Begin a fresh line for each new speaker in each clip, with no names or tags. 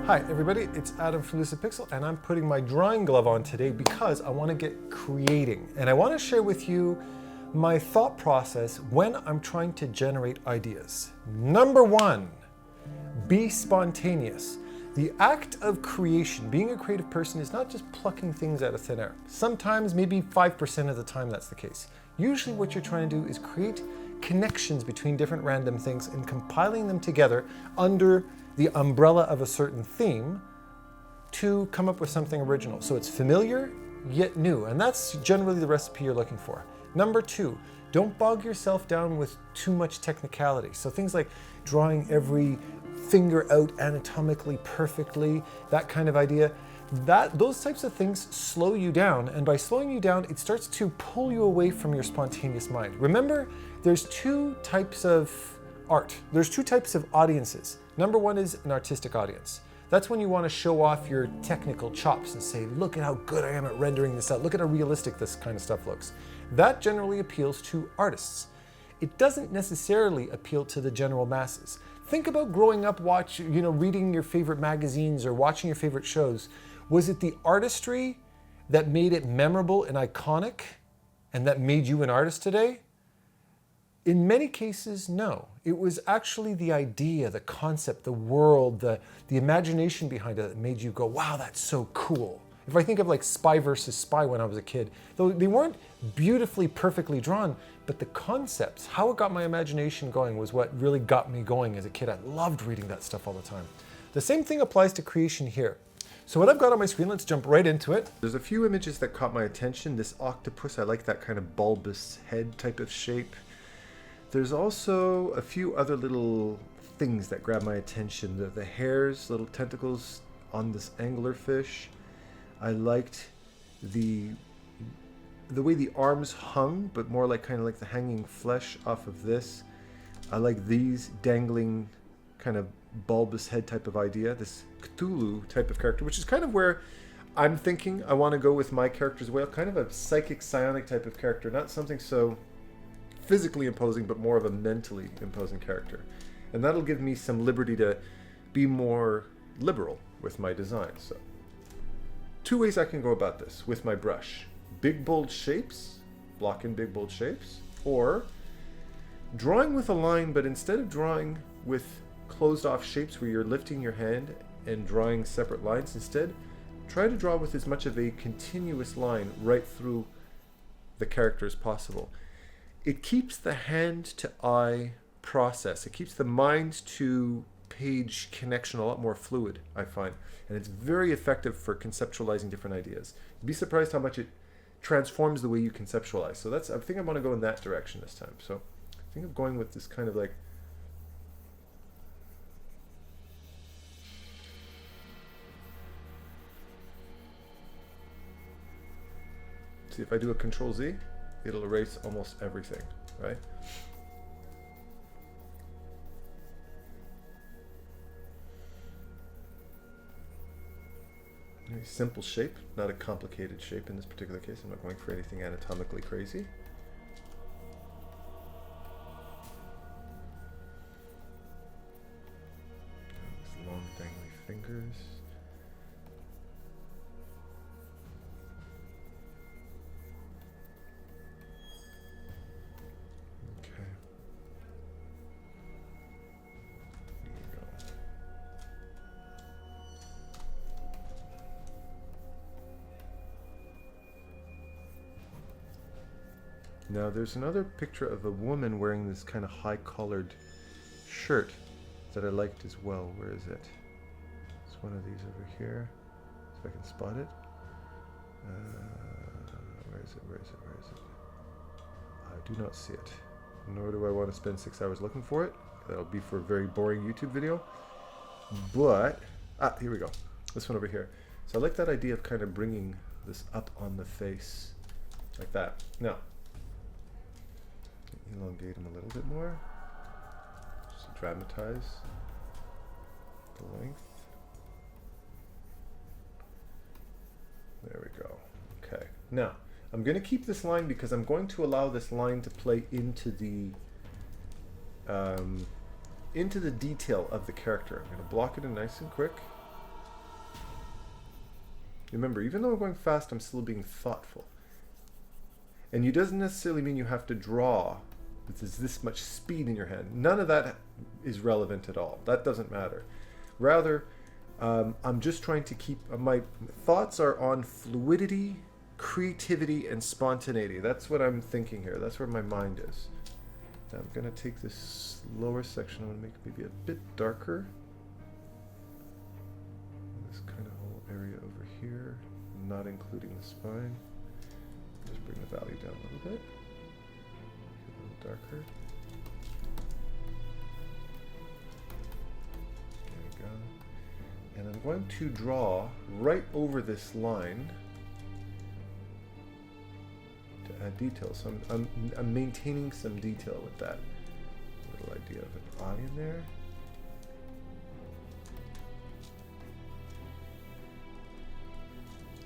Hi everybody, it's Adam from Lucidpixel and I'm putting my drawing glove on today because I want to get creating. And I want to share with you my thought process when I'm trying to generate ideas. Number one, be spontaneous. The act of creation, being a creative person, is not just plucking things out of thin air. Sometimes, maybe 5% of the time that's the case. Usually what you're trying to do is create connections between different random things and compiling them together under the umbrella of a certain theme to come up with something original. So it's familiar, yet new. And that's generally the recipe you're looking for. Number two, don't bog yourself down with too much technicality. So things like drawing every finger out anatomically perfectly, that kind of idea. Those types of things slow you down, and by slowing you down, it starts to pull you away from your spontaneous mind. Remember, there's two types of art. There's two types of audiences. Number one is an artistic audience. That's when you want to show off your technical chops and say, look at how good I am at rendering this out. Look at how realistic this kind of stuff looks. That generally appeals to artists. It doesn't necessarily appeal to the general masses. Think about growing up reading your favorite magazines or watching your favorite shows. Was it the artistry that made it memorable and iconic and that made you an artist today? In many cases, no. It was actually the idea, the concept, the world, the imagination behind it that made you go, wow, that's so cool. If I think of like Spy versus Spy when I was a kid, though they weren't beautifully, perfectly drawn, but the concepts, how it got my imagination going was what really got me going as a kid. I loved reading that stuff all the time. The same thing applies to creation here. So what I've got on my screen, let's jump right into it. There's a few images that caught my attention. This octopus, I like that kind of bulbous head type of shape. There's also a few other little things that grab my attention. The hairs, little tentacles on this anglerfish. I liked the way the arms hung, but more like kind of like the hanging flesh off of this. I like these dangling kind of bulbous head type of idea, this Cthulhu type of character, which is kind of where I'm thinking I want to go with my character as well. Kind of a psychic, psionic type of character, not something so physically imposing, but more of a mentally imposing character. And that'll give me some liberty to be more liberal with my design. So, two ways I can go about this with my brush. Big, bold shapes, block in big, bold shapes, or drawing with a line, but instead of drawing with closed off shapes where you're lifting your hand and drawing separate lines, instead, try to draw with as much of a continuous line right through the character as possible. It keeps the hand to eye process. It keeps the mind to page connection a lot more fluid, I find. And it's very effective for conceptualizing different ideas. You'd be surprised how much it transforms the way you conceptualize. So I think I want to go in that direction this time. So I think I'm going with this kind of like, see if I do a Control Z, it'll erase almost everything, right? Very simple shape, not a complicated shape in this particular case. I'm not going for anything anatomically crazy. These long dangly fingers. Now there's another picture of a woman wearing this kind of high-collared shirt that I liked as well. Where is it? It's one of these over here. See if I can spot it. Where is it? Where is it? Where is it? I do not see it. Nor do I want to spend 6 hours looking for it. That'll be for a very boring YouTube video. But, here we go. This one over here. So I like that idea of kind of bringing this up on the face like that. Now, elongate them a little bit more, just to dramatize the length. There we go. Okay. Now, I'm going to keep this line because I'm going to allow this line to play into the detail of the character. I'm going to block it in nice and quick. Remember, even though I'm going fast, I'm still being thoughtful. And it doesn't necessarily mean you have to draw with this much speed in your hand. None of that is relevant at all. That doesn't matter. Rather, I'm just trying to keep, my thoughts are on fluidity, creativity, and spontaneity. That's what I'm thinking here. That's where my mind is. Now I'm going to take this lower section, I'm going to make it maybe a bit darker. This kind of whole area over here, not including the spine. Just bring the value down a little bit. Get a little darker. There we go. And I'm going to draw right over this line to add detail. So I'm maintaining some detail with that. Little idea of an eye in there.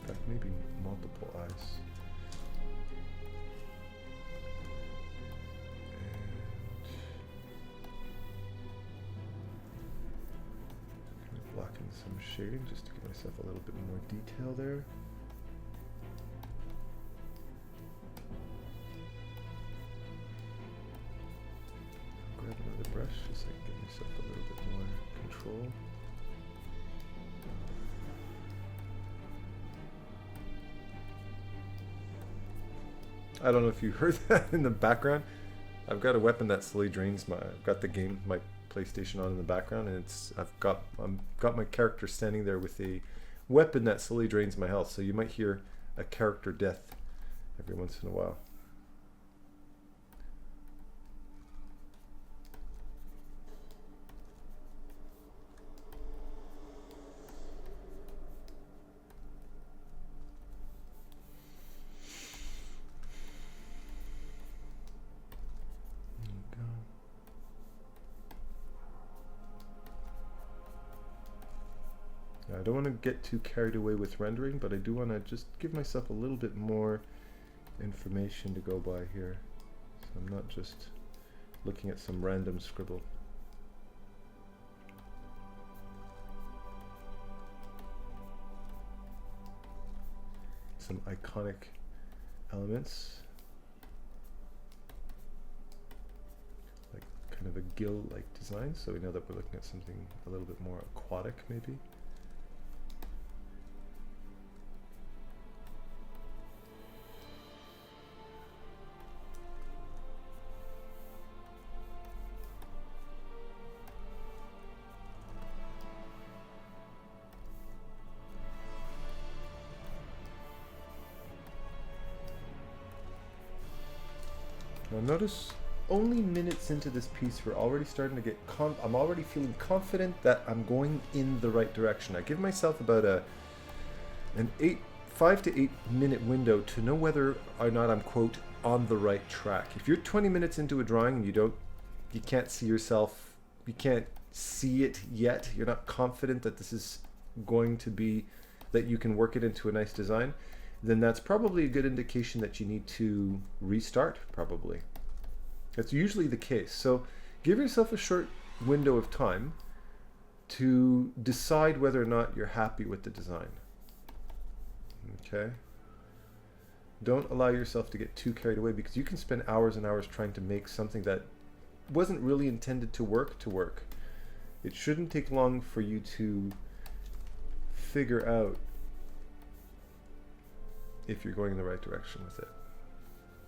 In fact, maybe multiple eyes. Blocking some shading just to give myself a little bit more detail there. Grab another brush just so I can give myself a little bit more control. I don't know if you heard that in the background. I've got a weapon that slowly drains my, I've got the game, my PlayStation on in the background, and it's I've got my character standing there with a weapon that slowly drains my health, so you might hear a character death every once in a while. I don't want to get too carried away with rendering, but I do want to just give myself a little bit more information to go by here. So I'm not just looking at some random scribble. Some iconic elements. Like kind of a gill-like design, so we know that we're looking at something a little bit more aquatic maybe. Now notice, only minutes into this piece, we're already starting to get, I'm already feeling confident that I'm going in the right direction. I give myself about an 5 to 8 minute window to know whether or not I'm, quote, on the right track. If you're 20 minutes into a drawing and you can't see yourself, you can't see it yet, you're not confident that this is going to be, that you can work it into a nice design, then that's probably a good indication that you need to restart, probably. That's usually the case. So give yourself a short window of time to decide whether or not you're happy with the design. Okay? Don't allow yourself to get too carried away, because you can spend hours and hours trying to make something that wasn't really intended to work. It shouldn't take long for you to figure out if you're going in the right direction with it.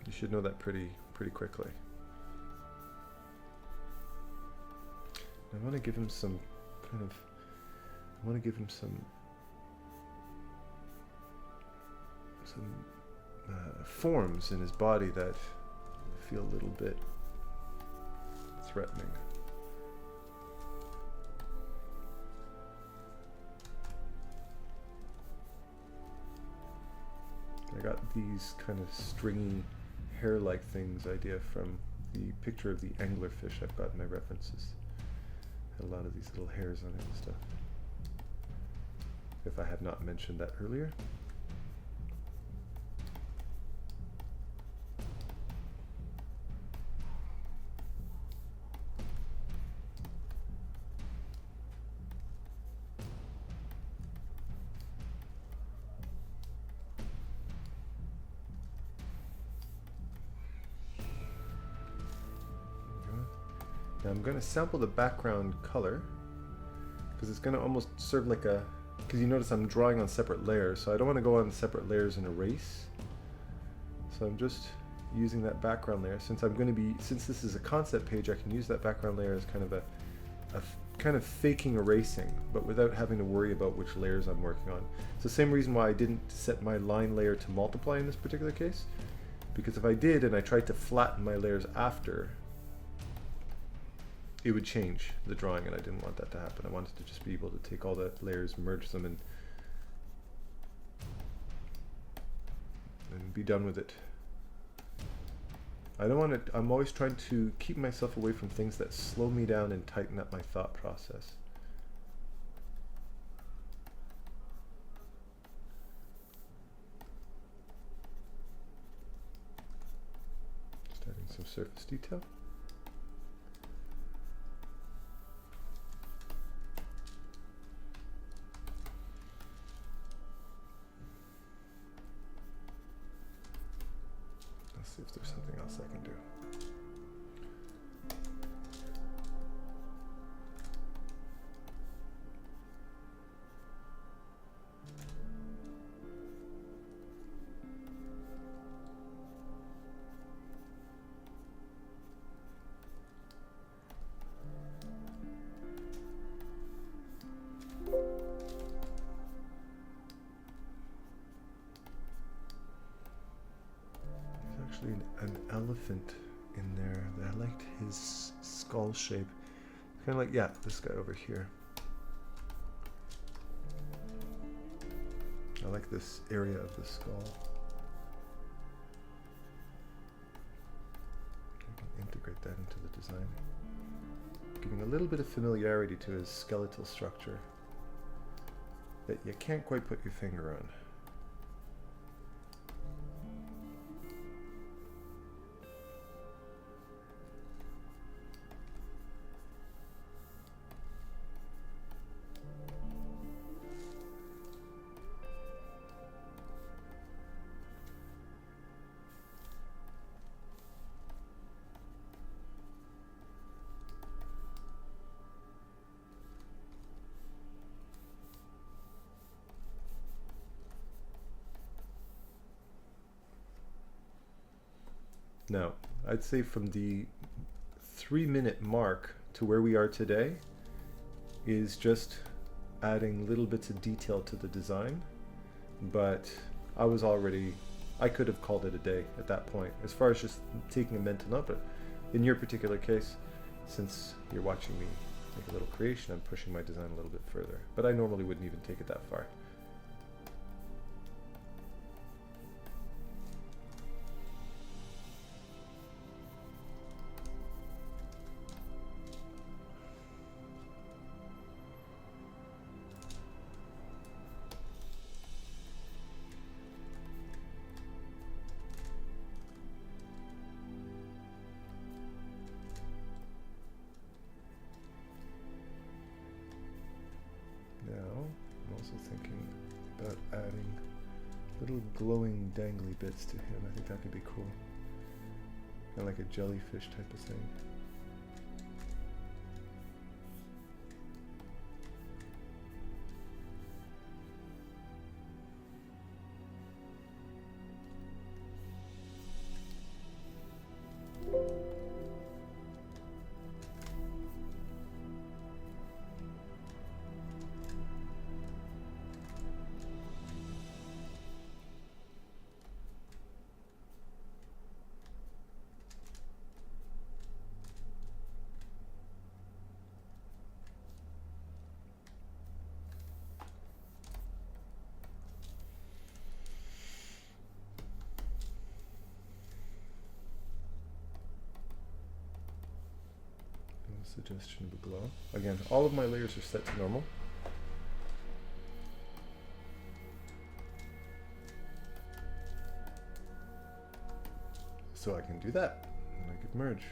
You should know that pretty quickly. I want to give him some forms in his body that feel a little bit threatening. I got these kind of stringy hair-like things idea from the picture of the anglerfish I've got in my references. Had a lot of these little hairs on it and stuff. If I had not mentioned that earlier. Now I'm going to sample the background color because it's going to almost serve like a, because you notice I'm drawing on separate layers, so I don't want to go on separate layers and erase. So I'm just using that background layer. Since this is a concept page, I can use that background layer as kind of a kind of faking erasing, but without having to worry about which layers I'm working on. It's the same reason why I didn't set my line layer to multiply in this particular case, because if I did and I tried to flatten my layers after, it would change the drawing, and I didn't want that to happen. I wanted to just be able to take all the layers, merge them, and be done with it. I don't want to, I'm always trying to keep myself away from things that slow me down and tighten up my thought process. Just adding some surface detail. See if there's something else I can do. An elephant in there. I liked his skull shape. Kind of like, yeah, this guy over here. I like this area of the skull. I can integrate that into the design, giving a little bit of familiarity to his skeletal structure that you can't quite put your finger on. Now, I'd say from the 3-minute mark to where we are today is just adding little bits of detail to the design, but I could have called it a day at that point, as far as just taking a mental note. But in your particular case, since you're watching me make a little creation, I'm pushing my design a little bit further, but I normally wouldn't even take it that far. Thinking about adding little glowing dangly bits to him. I think that could be cool. Kind of like a jellyfish type of thing. Suggestion of a glow. Again, all of my layers are set to normal. So I can do that, and I could merge.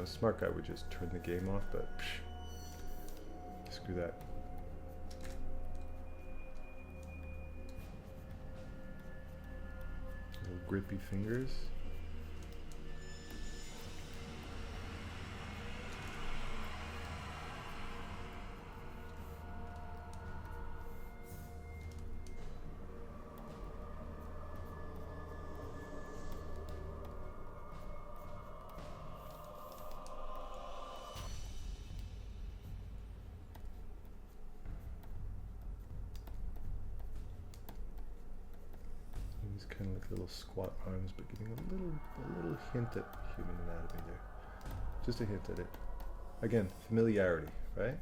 a smart guy would just turn the game off, but psh, screw that. Little grippy fingers. Kind of like little squat arms, but giving a little hint at human anatomy there. Just a hint at it. Again, familiarity, right?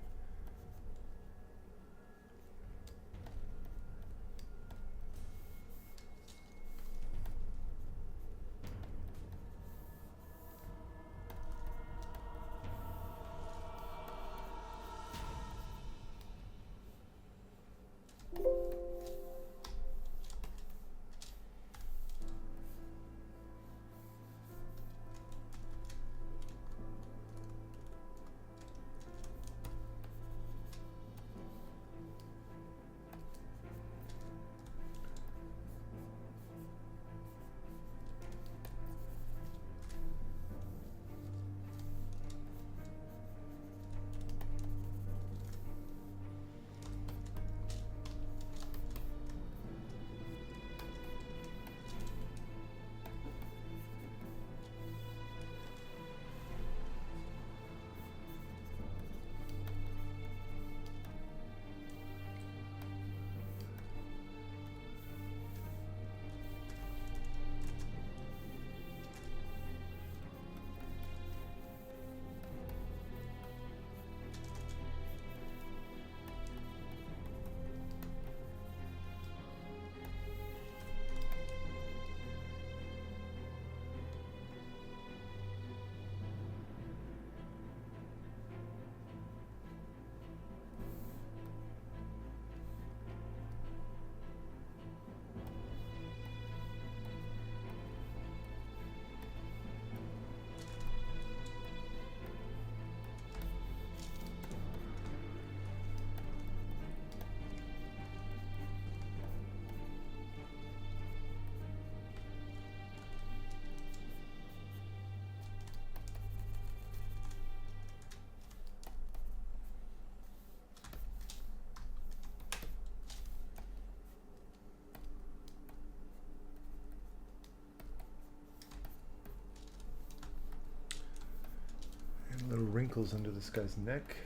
Little wrinkles under this guy's neck.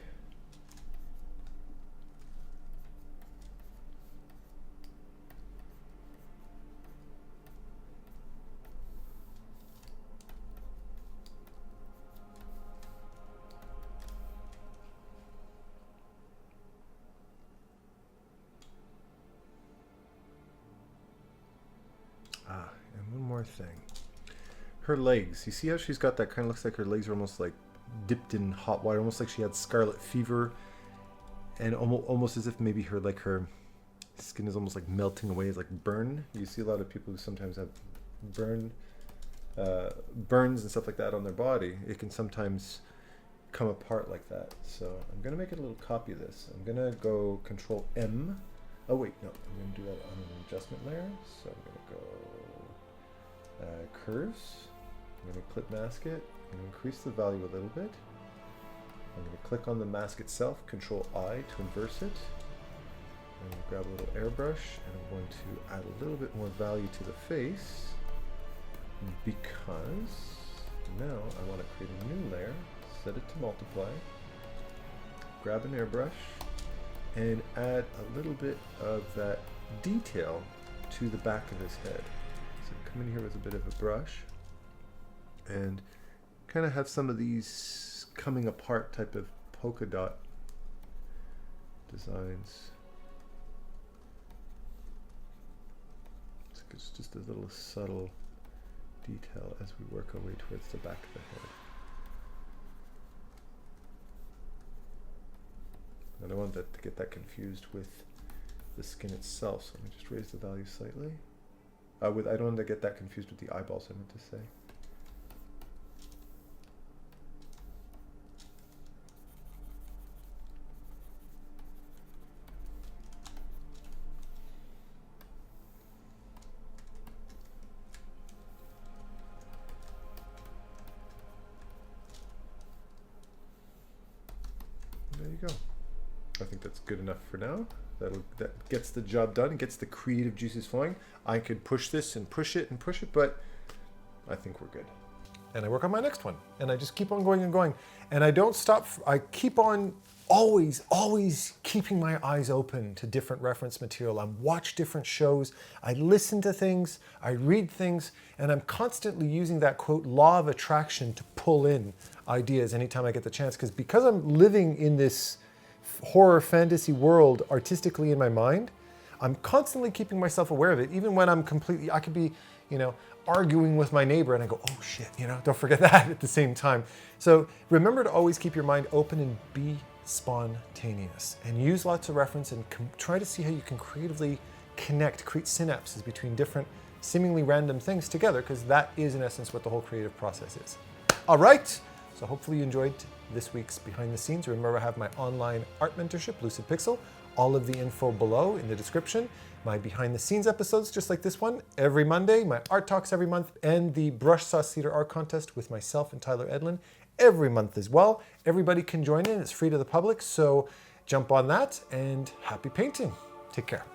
And one more thing. Her legs. You see how she's got that kind of looks like her legs are almost like dipped in hot water, almost like she had scarlet fever, and almost as if maybe her skin is almost like melting away, it's like burn. You see a lot of people who sometimes have burns and stuff like that on their body. It can sometimes come apart like that. So I'm gonna make it a little copy of this. I'm gonna go Control M. Oh wait, no, I'm gonna do that on an adjustment layer. So I'm gonna go curves. I'm gonna clip mask it. I'm going to increase the value a little bit. I'm going to click on the mask itself, Control I to inverse it. I'm going to grab a little airbrush and I'm going to add a little bit more value to the face because now I want to create a new layer, set it to multiply, grab an airbrush and add a little bit of that detail to the back of his head. So come in here with a bit of a brush and kind of have some of these coming apart type of polka dot designs. It's just a little subtle detail as we work our way towards the back of the head. I don't want that to get that confused with the skin itself, so let me just raise the value slightly. I don't want to get that confused with the eyeballs, I meant to say. there you go. I think that's good enough for now. That gets the job done, gets the creative juices flowing. I could push this and push it, but I think we're good. And I work on my next one, and I just keep on going and going. And I don't stop. I keep on always keeping my eyes open to different reference material. I watch different shows, I listen to things, I read things, and I'm constantly using that, quote, law of attraction to pull in ideas anytime I get the chance. Because I'm living in this horror fantasy world artistically in my mind, I'm constantly keeping myself aware of it, even when I'm completely, I could be, arguing with my neighbor and I go, oh shit, don't forget that at the same time. So remember to always keep your mind open and be spontaneous, and use lots of reference and try to see how you can creatively create synapses between different seemingly random things together, because that is in essence what the whole creative process is. All right, so hopefully you enjoyed this week's behind the scenes. Remember, I have my online art mentorship, Lucid Pixel. All of the info below in the description. My behind the scenes episodes, just like this one, every Monday, my art talks every month, and the Brush Sauce Theater Art Contest with myself and Tyler Edlin every month as well. Everybody can join in, it's free to the public, so jump on that, and happy painting. Take care.